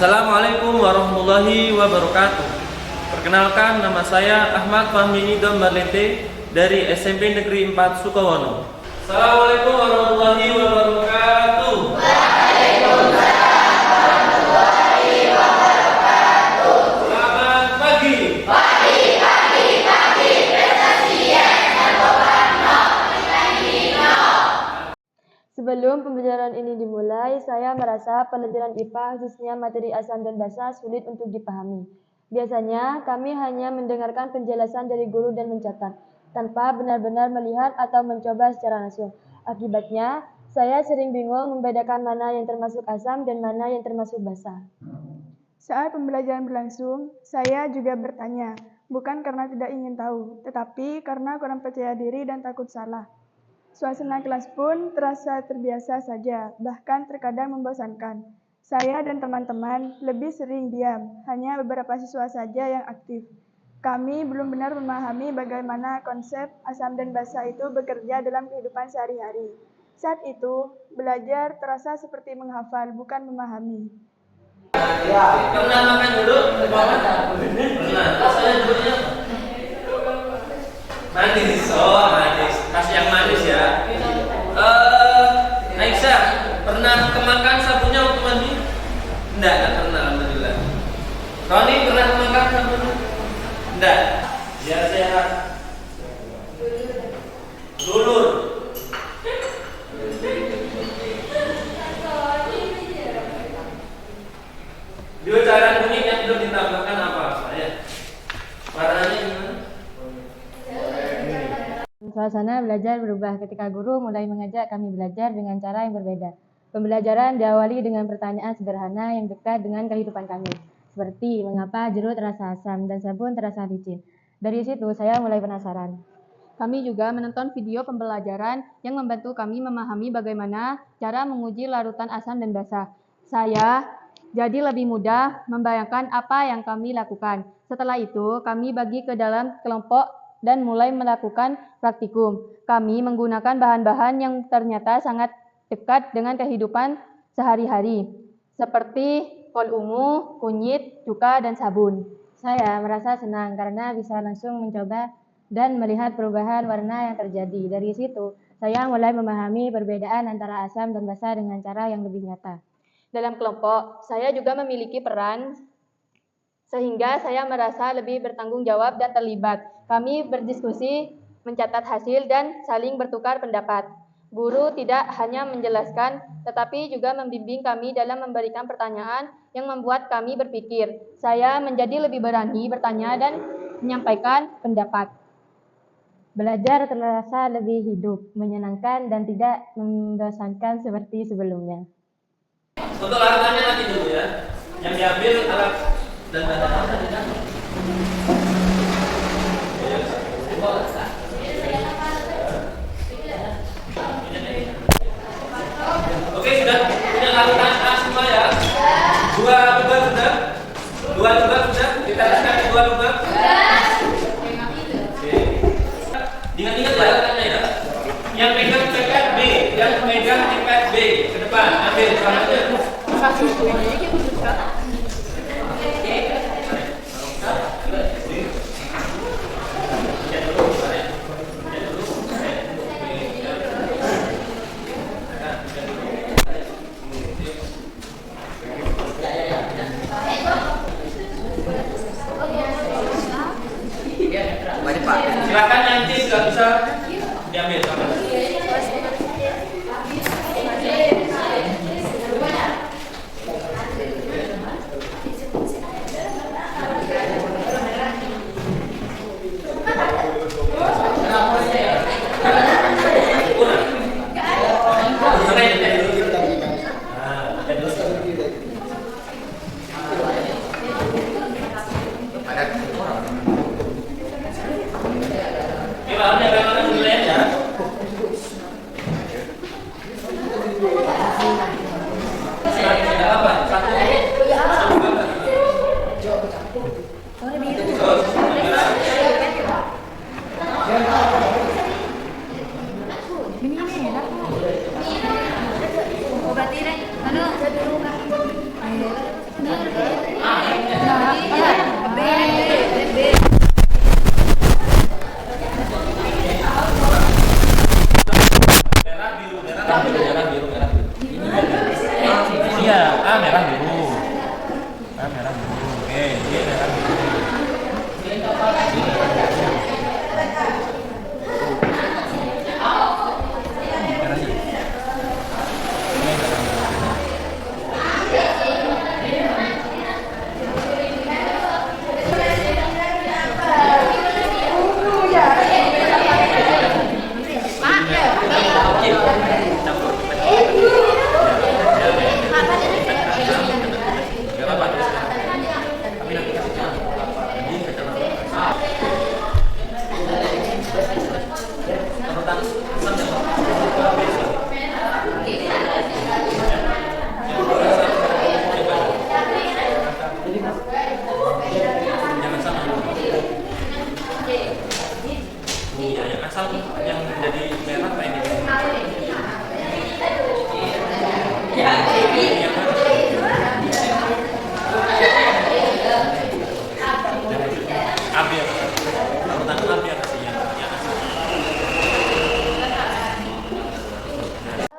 Assalamualaikum warahmatullahi wabarakatuh. Perkenalkan, nama saya Ahmad Fahmi Nidom Marlente dari SMP Negeri 4 Sukowono. Assalamualaikum warahmatullahi wabarakatuh. Waalaikumsalam warahmatullahi wabarakatuh. Selamat pagi. Pagi, prestasinya Sebelum pembelajaran ini dimulai, saya merasa pelajaran IPA khususnya materi asam dan basa sulit untuk dipahami. Biasanya kami hanya mendengarkan penjelasan dari guru dan mencatat, tanpa benar-benar melihat atau mencoba secara langsung. Akibatnya, saya sering bingung membedakan mana yang termasuk asam dan mana yang termasuk basa. Saat pembelajaran berlangsung, saya juga bertanya, bukan karena tidak ingin tahu, tetapi karena kurang percaya diri dan takut salah. Suasana kelas pun terasa terbiasa saja, bahkan terkadang membosankan. Saya dan teman-teman lebih sering diam, hanya beberapa siswa saja yang aktif. Kami belum benar memahami bagaimana konsep asam dan basa itu bekerja dalam kehidupan sehari-hari. Saat itu, belajar terasa seperti menghafal, bukan memahami. Pernah makan dulu? Pernah. Rasanya dulunya manis. Oh, manis. Kasih yang manis ya. Aisyah, pernah kemakan sabunnya waktu mandi? Enggak pernah, alhamdulillah. Roni pernah kemakan sabunnya? Enggak. Biar sehat. Dulur. Dua cara unik yang belum ditambahkan apa? Warnanya gimana? Suasana belajar berubah ketika guru mulai mengajak kami belajar dengan cara yang berbeda. Pembelajaran diawali dengan pertanyaan sederhana yang dekat dengan kehidupan kami, seperti mengapa jeruk terasa asam dan sabun terasa licin. Dari situ saya mulai penasaran. Kami juga menonton video pembelajaran yang membantu kami memahami bagaimana cara menguji larutan asam dan basa. Saya jadi lebih mudah membayangkan apa yang kami lakukan. Setelah itu, kami bagi ke dalam kelompok dan mulai melakukan praktikum. Kami menggunakan bahan-bahan yang ternyata sangat dekat dengan kehidupan sehari-hari, seperti kol ungu, kunyit, cuka, dan sabun. Saya merasa senang karena bisa langsung mencoba dan melihat perubahan warna yang terjadi. Dari situ, saya mulai memahami perbedaan antara asam dan basa dengan cara yang lebih nyata. Dalam kelompok, saya juga memiliki peran sehingga saya merasa lebih bertanggung jawab dan terlibat. Kami berdiskusi, mencatat hasil, dan saling bertukar pendapat. Guru tidak hanya menjelaskan, tetapi juga membimbing kami dalam memberikan pertanyaan yang membuat kami berpikir. Saya menjadi lebih berani bertanya dan menyampaikan pendapat. Belajar terasa lebih hidup, menyenangkan, dan tidak membosankan seperti sebelumnya. Untuk larutannya nanti dulu ya. Yang diambil alat dan bahan. Oke, sudah punya larutan A semua ya. Dua lubang sudah. Kita lihat dua lubang. Ingat-ingat larutannya ya. Yang pegang pipet B, yang pegang pipet B ke depan, ambil tangannya. Silakan nanti sudah bisa diambil sama. Merah biru. Iya, merah biru. Merah biru. Oke, dia merah biru. Iya, yang asal yang jadi merah kayak gitu. Ambil, pertama ambil kasihnya.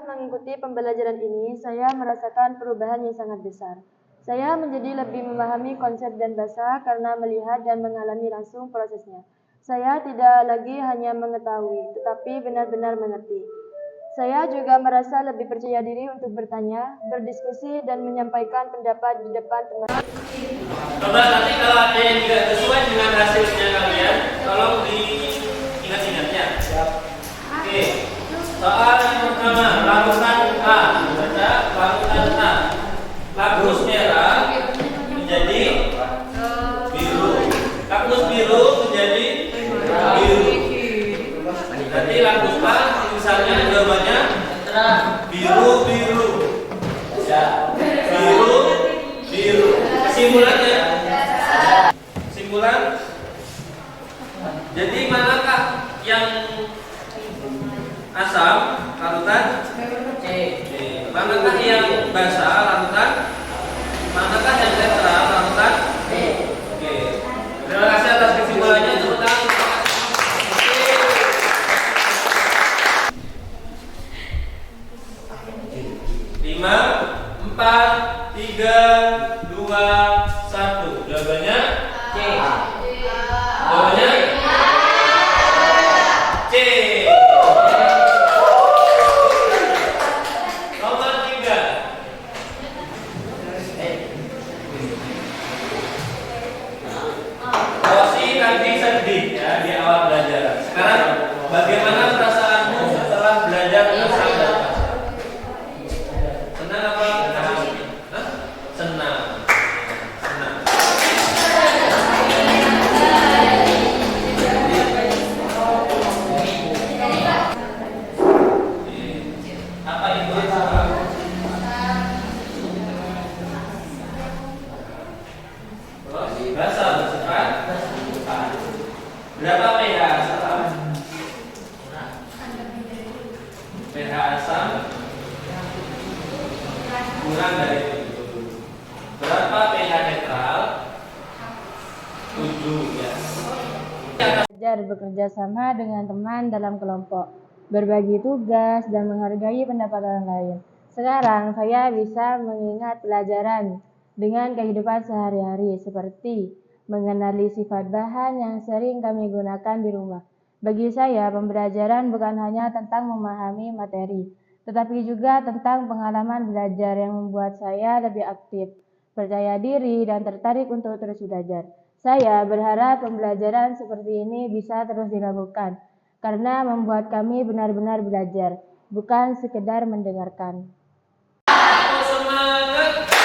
Mengikuti pembelajaran ini, saya merasakan perubahan yang sangat besar. Saya menjadi lebih memahami konsep dan bahasa karena melihat dan mengalami langsung prosesnya. Saya tidak lagi hanya mengetahui, tetapi benar-benar mengerti. Saya juga merasa lebih percaya diri untuk bertanya, berdiskusi, dan menyampaikan pendapat di depan teman. Coba nanti kalau ada yang tidak sesuai dengan hasilnya kalian, tolong diingat-ingatnya. Oke, soal yang pertama, larutan A. Baca larutan A. Lakus merah menjadi biru. Lakus biru menjadi biru. Nanti lakus A misalnya jawabannya biru. Ya, biru. Kesimpulannya? Kesimpulan? Jadi manakah yang asam larutan C? Manakah yang basa larutan? Manakah yang netral larutan B? Oke. Terima kasih atas kesimpulannya. Tepuk tangan. 5, 4, 3, 2, 1. Jawabannya C. Jawabannya C. Nomor 3. Rosi tadi sedih ya di awal belajar. Sekarang bagaimana perasaanmu setelah belajar asam dan basa? Senang apa? Hah? Senang. Apa itu asam? Basa bersifat. Berapa pH asam? pH asam kurang dari 7. Berapa pH netral? 7 ya. Belajar bekerja sama dengan teman dalam kelompok, berbagi tugas, dan menghargai pendapat orang lain. Sekarang saya bisa mengingat pelajaran dengan kehidupan sehari-hari seperti mengenali sifat bahan yang sering kami gunakan di rumah. Bagi saya, pembelajaran bukan hanya tentang memahami materi, tetapi juga tentang pengalaman belajar yang membuat saya lebih aktif, percaya diri, dan tertarik untuk terus belajar. Saya berharap pembelajaran seperti ini bisa terus dilakukan, karena membuat kami benar-benar belajar, bukan sekedar mendengarkan. Semangat!